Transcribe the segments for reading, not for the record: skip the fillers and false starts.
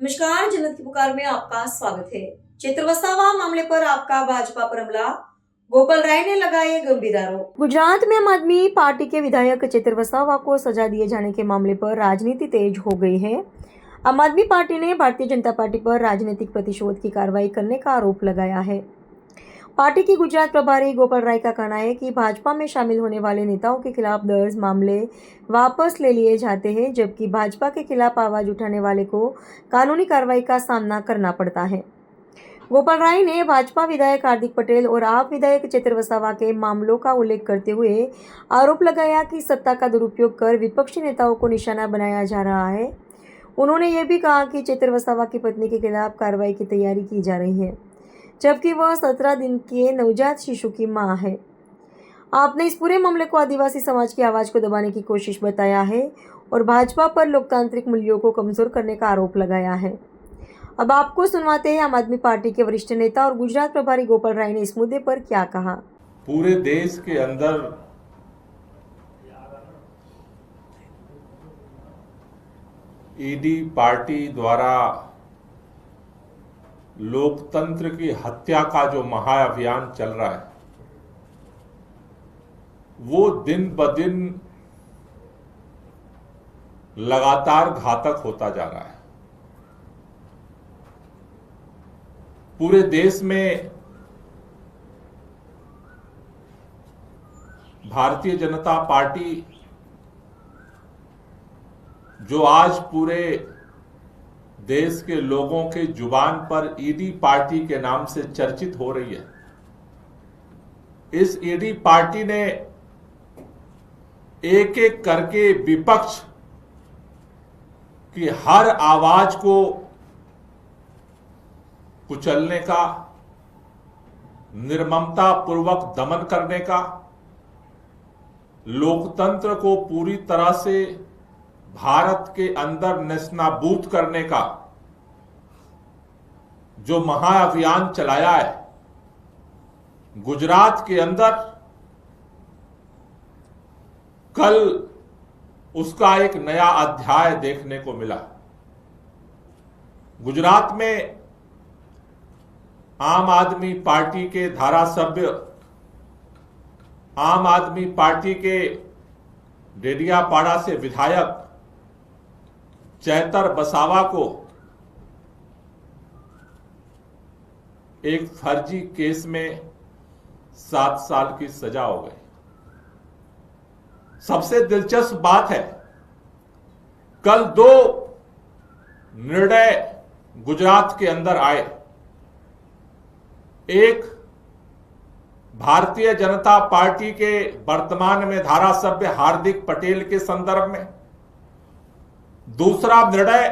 नमस्कार, जन्नत की पुकार में आपका स्वागत है। चैत्र वसावा मामले पर आपका भाजपा पर हमला, गोपाल राय ने लगाए गंभीर आरोप। गुजरात में आम आदमी पार्टी के विधायक चैत्र वसावा को सजा दिए जाने के मामले पर राजनीति तेज हो गई है। आम आदमी पार्टी ने भारतीय जनता पार्टी पर राजनीतिक प्रतिशोध की कार्रवाई करने का आरोप लगाया है। पार्टी की गुजरात प्रभारी गोपाल राय का कहना है कि भाजपा में शामिल होने वाले नेताओं के खिलाफ दर्ज मामले वापस ले लिए जाते हैं, जबकि भाजपा के खिलाफ आवाज उठाने वाले को कानूनी कार्रवाई का सामना करना पड़ता है। गोपाल राय ने भाजपा विधायक हार्दिक पटेल और आप विधायक चैत्र वसावा के मामलों का उल्लेख करते हुए आरोप लगाया कि सत्ता का दुरुपयोग कर विपक्षी नेताओं को निशाना बनाया जा रहा है। उन्होंने ये भी कहा कि चैत्र वसावा की पत्नी के खिलाफ कार्रवाई की तैयारी की जा रही है, जबकि वह 17 दिन के नवजात शिशु की मां है। आपने इस पूरे मामले को आदिवासी समाज की आवाज को दबाने की कोशिश बताया है और भाजपा पर लोकतांत्रिक मूल्यों को कमजोर करने का आरोप लगाया है। अब आपको सुनवाते हैं आम आदमी पार्टी के वरिष्ठ नेता और गुजरात प्रभारी गोपाल राय ने इस मुद्दे पर क्या कहा। पूरे देश के अंदर ईडी पार्टी द्वारा लोकतंत्र की हत्या का जो महाअभियान चल रहा है, वो दिन ब दिन लगातार घातक होता जा रहा है। पूरे देश में भारतीय जनता पार्टी जो आज पूरे देश के लोगों के जुबान पर ईडी पार्टी के नाम से चर्चित हो रही है, इस ईडी पार्टी ने एक एक करके विपक्ष की हर आवाज को कुचलने का, निर्ममता पूर्वक दमन करने का, लोकतंत्र को पूरी तरह से भारत के अंदर नेस्तनाबूद करने का जो महाअभियान चलाया है। गुजरात के अंदर कल उसका एक नया अध्याय देखने को मिला। गुजरात में आम आदमी पार्टी के धारासभ्य, आम आदमी पार्टी के डेडियापाड़ा से विधायक चैतर वसावा को एक फर्जी केस में 7 साल की सजा हो गई। सबसे दिलचस्प बात है, कल 2 निर्णय गुजरात के अंदर आए। एक भारतीय जनता पार्टी के वर्तमान में धारासभ्य हार्दिक पटेल के संदर्भ में, दूसरा निर्णय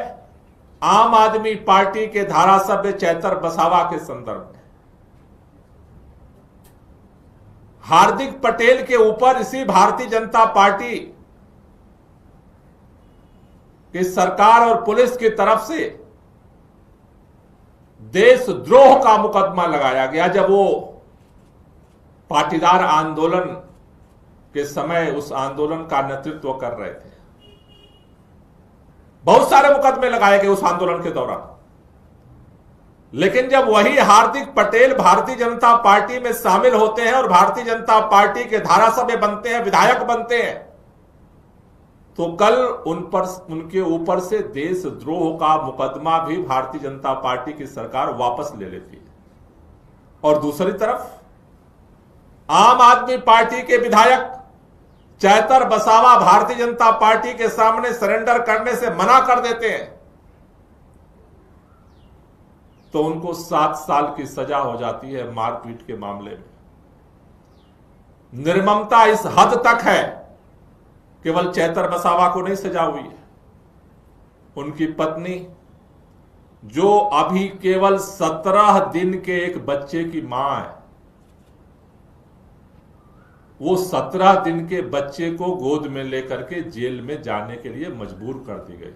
आम आदमी पार्टी के धारासभ्य चैतर वसावा के संदर्भ में। हार्दिक पटेल के ऊपर इसी भारतीय जनता पार्टी की सरकार और पुलिस की तरफ से देशद्रोह का मुकदमा लगाया गया, जब वो पाटीदार आंदोलन के समय उस आंदोलन का नेतृत्व कर रहे थे। बहुत सारे मुकदमे लगाए गए उस आंदोलन के दौरान, लेकिन जब वही हार्दिक पटेल भारतीय जनता पार्टी में शामिल होते हैं और भारतीय जनता पार्टी के धारासभ्य बनते हैं, विधायक बनते हैं, तो कल उनके ऊपर से देशद्रोह का मुकदमा भी भारतीय जनता पार्टी की सरकार वापस ले लेती है। और दूसरी तरफ आम आदमी पार्टी के विधायक चैतर वसावा भारतीय जनता पार्टी के सामने सरेंडर करने से मना कर देते हैं, तो उनको 7 साल की सजा हो जाती है मारपीट के मामले में। निर्ममता इस हद तक है, केवल चैतर वसावा को नहीं सजा हुई है, उनकी पत्नी जो अभी केवल 17 दिन के एक बच्चे की मां है, वो 17 दिन के बच्चे को गोद में लेकर के जेल में जाने के लिए मजबूर कर दी गई।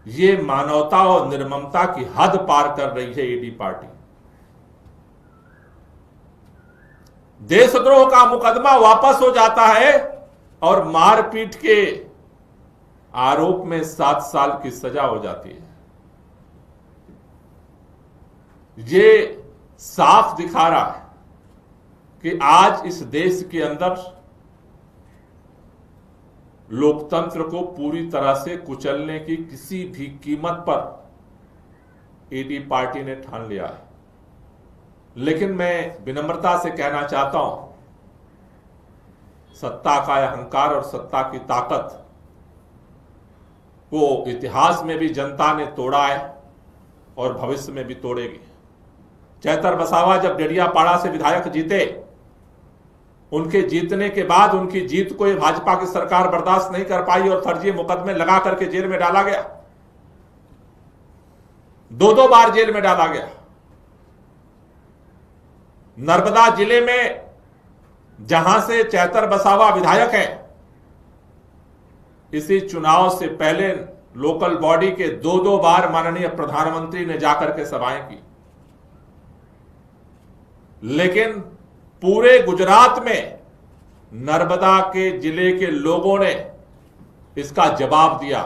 ये मानवता और निर्ममता की हद पार कर रही है ईडी पार्टी। देशद्रोह का मुकदमा वापस हो जाता है और मारपीट के आरोप में 7 साल की सजा हो जाती है। ये साफ दिखा रहा है कि आज इस देश के अंदर लोकतंत्र को पूरी तरह से कुचलने की किसी भी कीमत पर ईडी पार्टी ने ठान लिया है। लेकिन मैं विनम्रता से कहना चाहता हूं, सत्ता का अहंकार और सत्ता की ताकत को इतिहास में भी जनता ने तोड़ा है और भविष्य में भी तोड़ेगी। चैतर वसावा जब डेडियापाड़ा से विधायक जीते, उनके जीतने के बाद उनकी जीत को ये भाजपा की सरकार बर्दाश्त नहीं कर पाई और फर्जी मुकदमे लगा करके जेल में डाला गया। 2 बार जेल में डाला गया। नर्मदा जिले में जहां से चैतर वसावा विधायक हैं, इसी चुनाव से पहले लोकल बॉडी के 2 बार माननीय प्रधानमंत्री ने जाकर के सभाएं की। लेकिन पूरे गुजरात में नर्मदा के जिले के लोगों ने इसका जवाब दिया।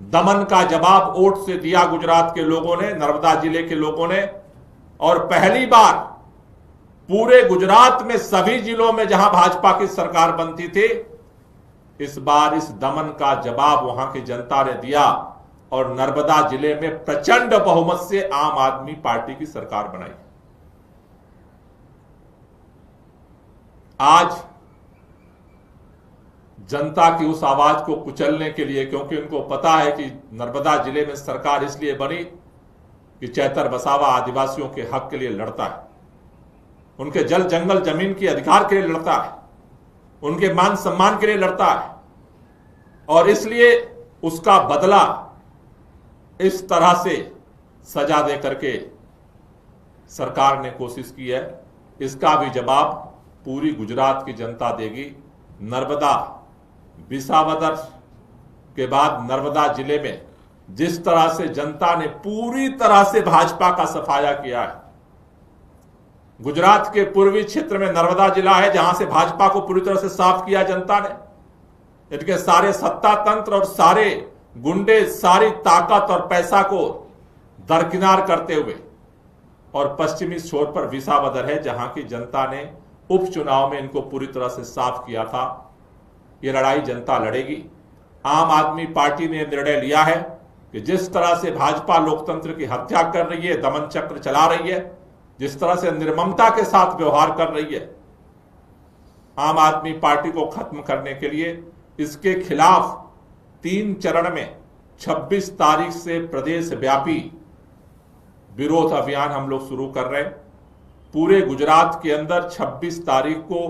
दमन का जवाब वोट से दिया गुजरात के लोगों ने, नर्मदा जिले के लोगों ने। और पहली बार पूरे गुजरात में सभी जिलों में जहां भाजपा की सरकार बनती थी, इस बार इस दमन का जवाब वहां की जनता ने दिया और नर्मदा जिले में प्रचंड बहुमत से आम आदमी पार्टी की सरकार बनाई। आज जनता की उस आवाज को कुचलने के लिए, क्योंकि उनको पता है कि नर्मदा जिले में सरकार इसलिए बनी कि चैतर वसावा आदिवासियों के हक के लिए लड़ता है, उनके जल जंगल जमीन के अधिकार के लिए लड़ता है, उनके मान सम्मान के लिए लड़ता है, और इसलिए उसका बदला इस तरह से सजा दे करके सरकार ने कोशिश की है। इसका भी जवाब पूरी गुजरात की जनता देगी। नर्मदा विसावदर के बाद नर्मदा जिले में जिस तरह से जनता ने पूरी तरह से भाजपा का सफाया किया है, गुजरात के पूर्वी क्षेत्र में नर्मदा जिला है जहां से भाजपा को पूरी तरह से साफ किया जनता ने। इनके सारे सत्ता तंत्र और सारे गुंडे सारी ताकत और पैसा को दरकिनार करते हुए, और पश्चिमी छोर पर विसावदर है जहां की जनता ने उपचुनाव में इनको पूरी तरह से साफ किया था। ये लड़ाई जनता लड़ेगी। आम आदमी पार्टी ने निर्णय लिया है कि जिस तरह से भाजपा लोकतंत्र की हत्या कर रही है, दमन चक्र चला रही है, जिस तरह से निर्ममता के साथ व्यवहार कर रही है, आम आदमी पार्टी को खत्म करने के लिए इसके खिलाफ 3 चरण में 26 तारीख से प्रदेश व्यापी विरोध अभियान हम लोग शुरू कर रहे हैं। पूरे गुजरात के अंदर 26 तारीख को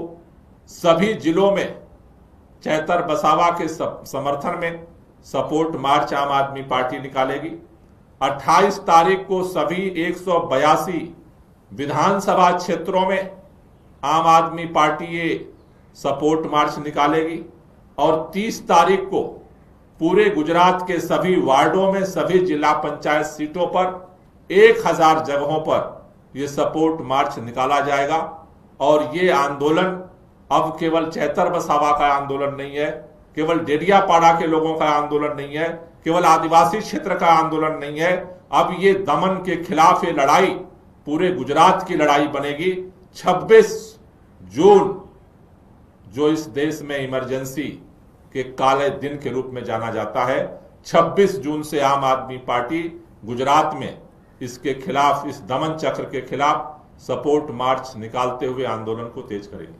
सभी जिलों में चैतर वसावा के समर्थन में सपोर्ट मार्च आम आदमी पार्टी निकालेगी। 28 तारीख को सभी 182 विधानसभा क्षेत्रों में आम आदमी पार्टी ये सपोर्ट मार्च निकालेगी, और 30 तारीख को पूरे गुजरात के सभी वार्डों में सभी जिला पंचायत सीटों पर 1000 जगहों पर यह सपोर्ट मार्च निकाला जाएगा। और ये आंदोलन अब केवल चैतर वसावा का आंदोलन नहीं है, केवल डेडियापाड़ा के लोगों का आंदोलन नहीं है, केवल आदिवासी क्षेत्र का आंदोलन नहीं है। अब ये दमन के खिलाफ ये लड़ाई पूरे गुजरात की लड़ाई बनेगी। 26 जून, जो इस देश में इमरजेंसी के काले दिन के रूप में जाना जाता है, 26 जून से आम आदमी पार्टी गुजरात में इसके खिलाफ, इस दमन चक्र के खिलाफ सपोर्ट मार्च निकालते हुए आंदोलन को तेज करेगी।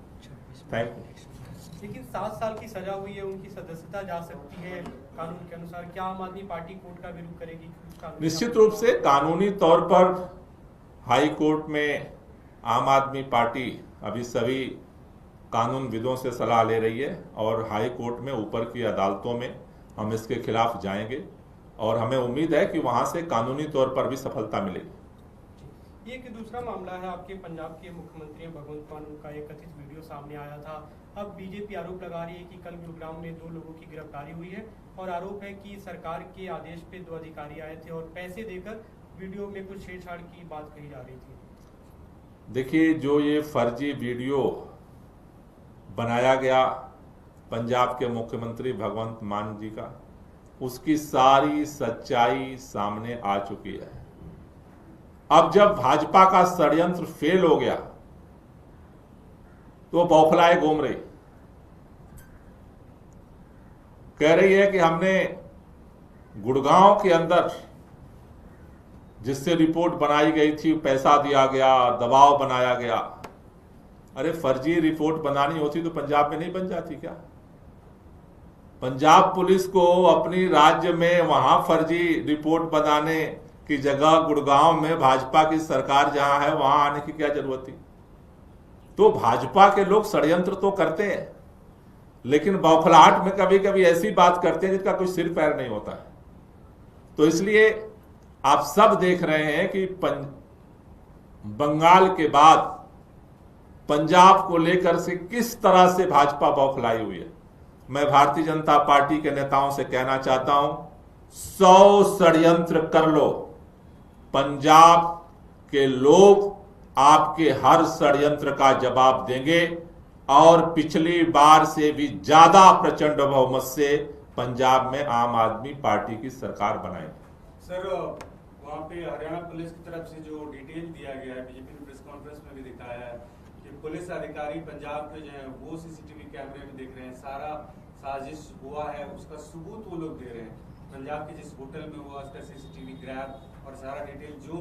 Thank you. लेकिन 7 साल की सजा हुई है, उनकी सदस्यता जा सकती है कानून के अनुसार, क्या आम आदमी पार्टी कोर्ट का विरोध करेगी? निश्चित रूप से कानूनी तौर पर हाई कोर्ट में आम आदमी पार्टी अभी सभी कानूनविदों से सलाह ले रही है, और हाई कोर्ट में ऊपर की अदालतों में हम इसके खिलाफ जाएंगे, और हमें उम्मीद है कि वहां से कानूनी तौर पर भी सफलता मिलेगी। ये कि दूसरा मामला है, आपके पंजाब के मुख्यमंत्री भगवंत मान का एक कथित वीडियो सामने आया था। अब बीजेपी आरोप लगा रही है कि कल गुरुग्राम में 2 लोगों की गिरफ्तारी हुई है, और आरोप है कि सरकार के आदेश पे 2 अधिकारी आए थे और पैसे देकर वीडियो में कुछ छेड़छाड़ की बात कही जा रही थी। देखिए, जो ये फर्जी वीडियो बनाया गया पंजाब के मुख्यमंत्री भगवंत मान जी का, उसकी सारी सच्चाई सामने आ चुकी है। अब जब भाजपा का षड्यंत्र फेल हो गया तो बौखलाए घूम रही, कह रही है कि हमने गुड़गांव के अंदर जिससे रिपोर्ट बनाई गई थी पैसा दिया गया, दबाव बनाया गया। अरे फर्जी रिपोर्ट बनानी होती तो पंजाब में नहीं बन जाती क्या? पंजाब पुलिस को अपनी राज्य में वहां फर्जी रिपोर्ट बनाने की जगह गुड़गांव में भाजपा की सरकार जहां है वहां आने की क्या जरूरत थी? तो भाजपा के लोग षड्यंत्र तो करते हैं, लेकिन बौखलाहट में कभी कभी ऐसी बात करते हैं जिसका कोई सिर पैर नहीं होता है। तो इसलिए आप सब देख रहे हैं कि बंगाल के बाद पंजाब को लेकर से किस तरह से भाजपा बौखलाई हुई है। मैं भारतीय जनता पार्टी के नेताओं से कहना चाहता हूं, 100 षड्यंत्र कर लो, पंजाब के लोग आपके हर षड्यंत्र का जवाब देंगे और पिछली बार से भी ज्यादा प्रचंड बहुमत से पंजाब में आम आदमी पार्टी की सरकार बनाएंगे। सर, वहाँ पे हरियाणा पुलिस की तरफ से जो डिटेल दिया गया है, बीजेपी ने प्रेस कॉन्फ्रेंस में भी दिखाया है कि पुलिस अधिकारी पंजाब के जो है वो सीसीटीवी कैमरे में देख रहे हैं, सारा साजिश हुआ है उसका सबूत वो लोग दे रहे हैं। पंजाब के जिस होटल में हुआ उसका सीसीटीवी ग्रैब और सारा डिटेल जो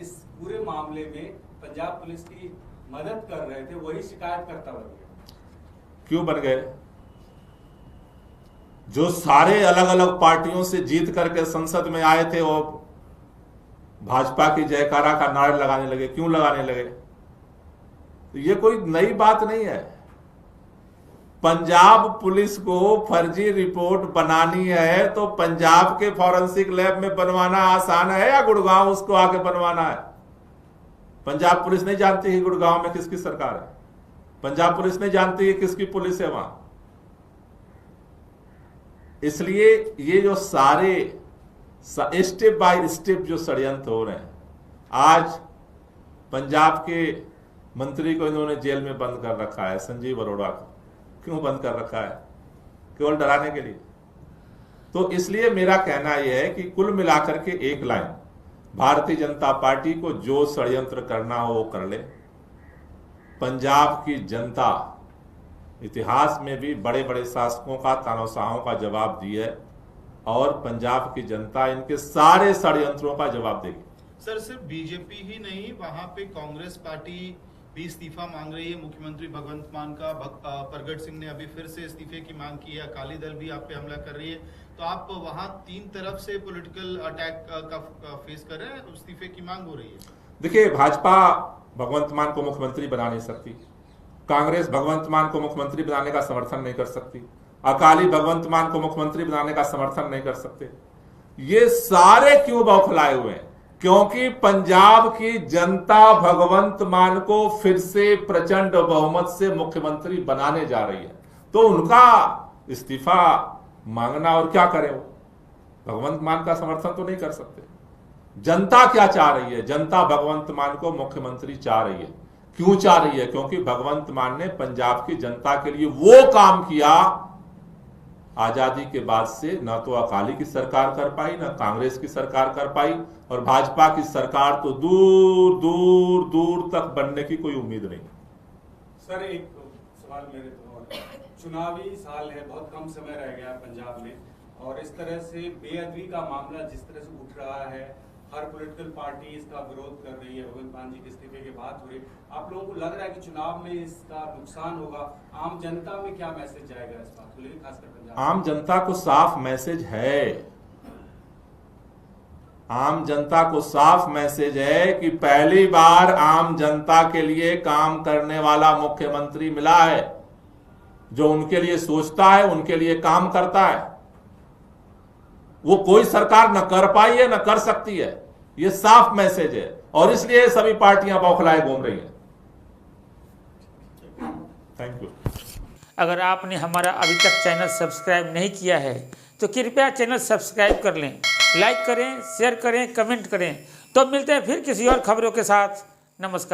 इस पूरे मामले में पंजाब पुलिस की मदद कर रहे थे वही शिकायतकर्ता बन गए। क्यों बन गए? जो सारे अलग अलग पार्टियों से जीत करके संसद में आए थे वो भाजपा की जयकारा का नारा लगाने लगे। क्यों लगाने लगे? तो ये कोई नई बात नहीं है। पंजाब पुलिस को फर्जी रिपोर्ट बनानी है तो पंजाब के फॉरेंसिक लैब में बनवाना आसान है या गुड़गांव उसको आके बनवाना है? पंजाब पुलिस नहीं जानती है गुड़गांव में किसकी सरकार है, पंजाब पुलिस नहीं जानती है किसकी पुलिस है वहां। इसलिए ये जो सारे स्टेप बाय स्टेप जो षड्यंत्र हो रहे हैं, आज पंजाब के मंत्री को इन्होंने जेल में बंद कर रखा है, संजीव अरोड़ा को। क्यों बंद कर रखा है? केवल डराने के लिए। तो इसलिए मेरा कहना यह है कि कुल मिलाकर के एक लाइन, भारतीय जनता पार्टी को जो षड्यंत्र करना हो वो कर ले। पंजाब की जनता इतिहास में भी बड़े बड़े शासकों का, तानाशाहों का जवाब दी है और पंजाब की जनता इनके सारे षड्यंत्रों का जवाब देगी। सर, सिर्फ बीजेपी ही नहीं, वहां पे कांग्रेस पार्टी भी इस्तीफा मांग रही है। मुख्यमंत्री भगवंत मान का प्रगट सिंह ने अभी फिर से इस्तीफे की मांग की है। अकाली दल भी आप पे हमला कर रही है। तो आप वहां तीन तरफ से पॉलिटिकल अटैक का फेस कर रहे हैं, इस्तीफे की मांग हो रही है। देखिए, भाजपा भगवंत मान को मुख्यमंत्री बना नहीं सकती, कांग्रेस भगवंत मान को मुख्यमंत्री बनाने का समर्थन नहीं कर सकती, अकाली भगवंत मान को मुख्यमंत्री बनाने का समर्थन नहीं कर सकते। ये सारे क्यों बौखलाए हुए हैं? क्योंकि पंजाब की जनता भगवंत मान को फिर से प्रचंड बहुमत से मुख्यमंत्री बनाने जा रही है। तो उनका इस्तीफा मांगना और क्या करें, वो भगवंत मान का समर्थन तो नहीं कर सकते। जनता क्या चाह रही है? जनता भगवंत मान को मुख्यमंत्री चाह रही है। क्यों चाह रही है? क्योंकि भगवंत मान ने पंजाब की जनता के लिए वो काम किया आजादी के बाद से न तो अकाली की सरकार कर पाई, न कांग्रेस की सरकार कर पाई, और भाजपा की सरकार तो दूर दूर दूर तक बनने की कोई उम्मीद नहीं। सर, एक सवाल मेरे तो, चुनावी साल है, बहुत कम समय रह गया पंजाब में, और इस तरह से बेअदबी का मामला जिस तरह से उठ रहा है, हर पॉलिटिकल पार्टी इसका विरोध कर रही है, भगवंत मान जी के इस्तीफे की बात हो रही है, आप लोगों को लग रहा है कि चुनाव में इसका नुकसान होगा? आम जनता में क्या मैसेज जाएगा इस बात को लेकर, खासकर पंजाब? आम जनता को साफ मैसेज है, आम जनता को साफ मैसेज है कि पहली बार आम जनता के लिए काम करने वाला मुख्यमंत्री मिला है, जो उनके लिए सोचता है, उनके लिए काम करता है। वो कोई सरकार न कर पाई है, न कर सकती है, ये साफ मैसेज है, और इसलिए सभी पार्टियां बौखलाए घूम रही हैं। Thank you. अगर आपने हमारा अभी तक चैनल सब्सक्राइब नहीं किया है तो कृपया चैनल सब्सक्राइब कर लें, लाइक करें, शेयर करें, कमेंट करें। तो मिलते हैं फिर किसी और खबरों के साथ। नमस्कार।